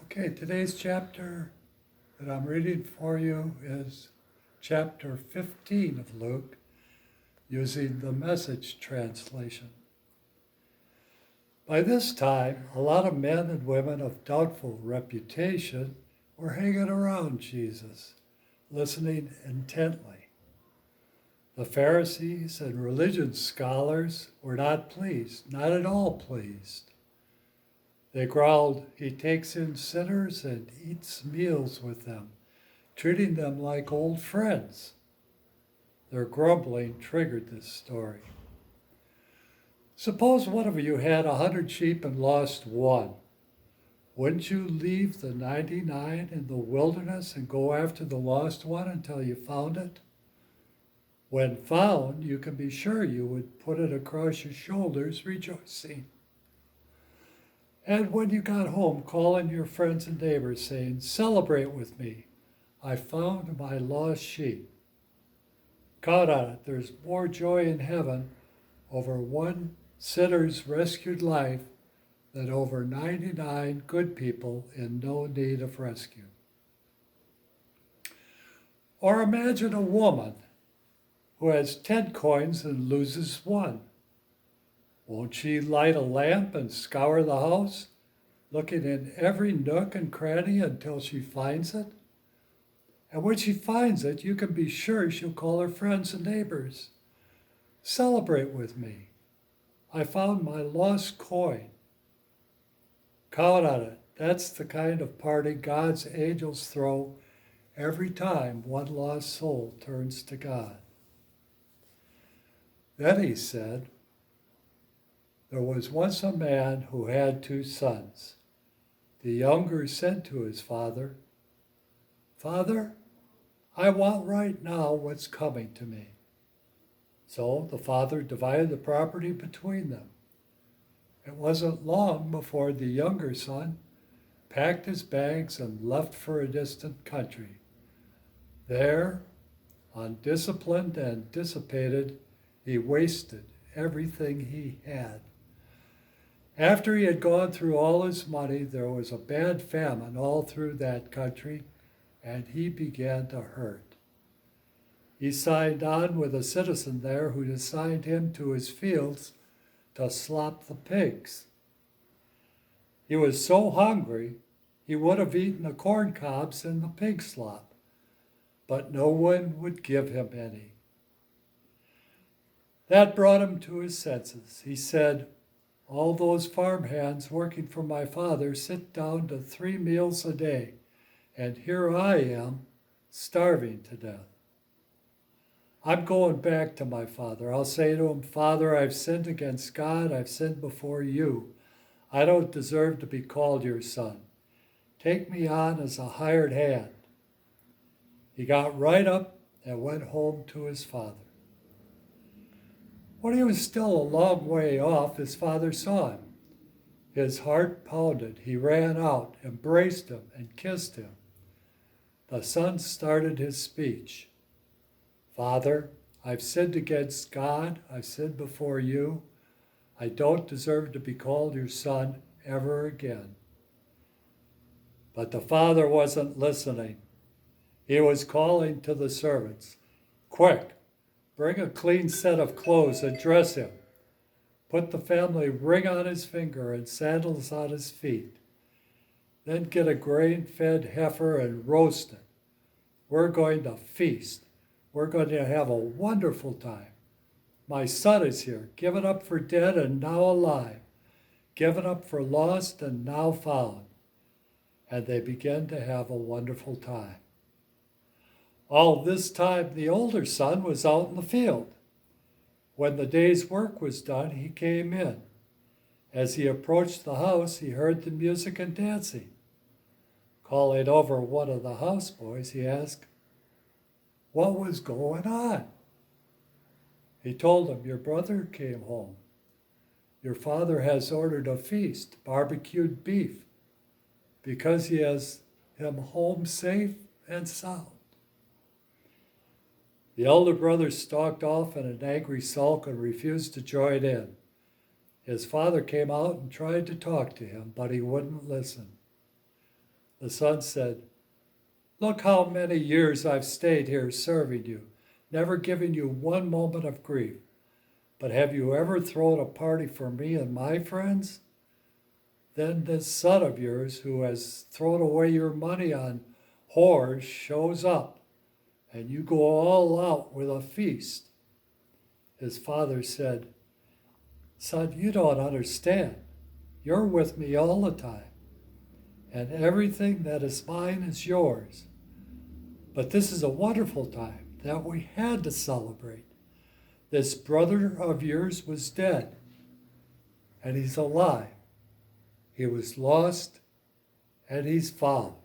Okay, today's chapter that I'm reading for you is chapter 15 of Luke, using the Message translation. By this time, a lot of men and women of doubtful reputation were hanging around Jesus, listening intently. The Pharisees and religion scholars were not pleased, not at all pleased. They growled, "He takes in sinners and eats meals with them, treating them like old friends." Their grumbling triggered this story. Suppose one of you had 100 sheep and lost one. Wouldn't you leave the 99 in the wilderness and go after the lost one until you found it? When found, you can be sure you would put it across your shoulders, rejoicing. And when you got home, calling your friends and neighbors, saying, "Celebrate with me. I found my lost sheep." Count on it, there's more joy in heaven over one sinner's rescued life than over 99 good people in no need of rescue. Or imagine a woman who has 10 coins and loses one. Won't she light a lamp and scour the house, looking in every nook and cranny until she finds it? And when she finds it, you can be sure she'll call her friends and neighbors. "Celebrate with me. I found my lost coin." Count on it. That's the kind of party God's angels throw every time one lost soul turns to God. Then he said, "There was once a man who had 2 sons. The younger said to his father, 'Father, I want right now what's coming to me.' So the father divided the property between them. It wasn't long before the younger son packed his bags and left for a distant country. There, undisciplined and dissipated, he wasted everything he had. After he had gone through all his money, there was a bad famine all through that country, and he began to hurt. He signed on with a citizen there who assigned him to his fields to slop the pigs. He was so hungry, he would have eaten the corn cobs in the pig slop, but no one would give him any. That brought him to his senses. He said, 'All those farmhands working for my father sit down to 3 meals a day, and here I am, starving to death. I'm going back to my father. I'll say to him, "Father, I've sinned against God. I've sinned before you. I don't deserve to be called your son. Take me on as a hired hand." He got right up and went home to his father. When he was still a long way off, his father saw him. His heart pounded. He ran out, embraced him, and kissed him. The son started his speech. "Father, I've sinned against God. I've sinned before you. I don't deserve to be called your son ever again." But the father wasn't listening. He was calling to the servants, "Quick, bring a clean set of clothes and dress him. Put the family ring on his finger and sandals on his feet. Then get a grain-fed heifer and roast it. We're going to feast. We're going to have a wonderful time. My son is here, given up for dead and now alive, given up for lost and now found." And they began to have a wonderful time. All this time, the older son was out in the field. When the day's work was done, he came in. As he approached the house, he heard the music and dancing. Calling over one of the houseboys, he asked, "What was going on?" He told him, "Your brother came home. Your father has ordered a feast, barbecued beef, because he has him home safe and sound." The elder brother stalked off in an angry sulk and refused to join in. His father came out and tried to talk to him, but he wouldn't listen. The son said, "Look how many years I've stayed here serving you, never giving you one moment of grief. But have you ever thrown a party for me and my friends?" Then this son of yours who has thrown away your money on whores shows up, and you go all out with a feast. His father said, "Son, you don't understand. You're with me all the time, and everything that is mine is yours. But this is a wonderful time that we had to celebrate. This brother of yours was dead, and he's alive. He was lost, and he's found."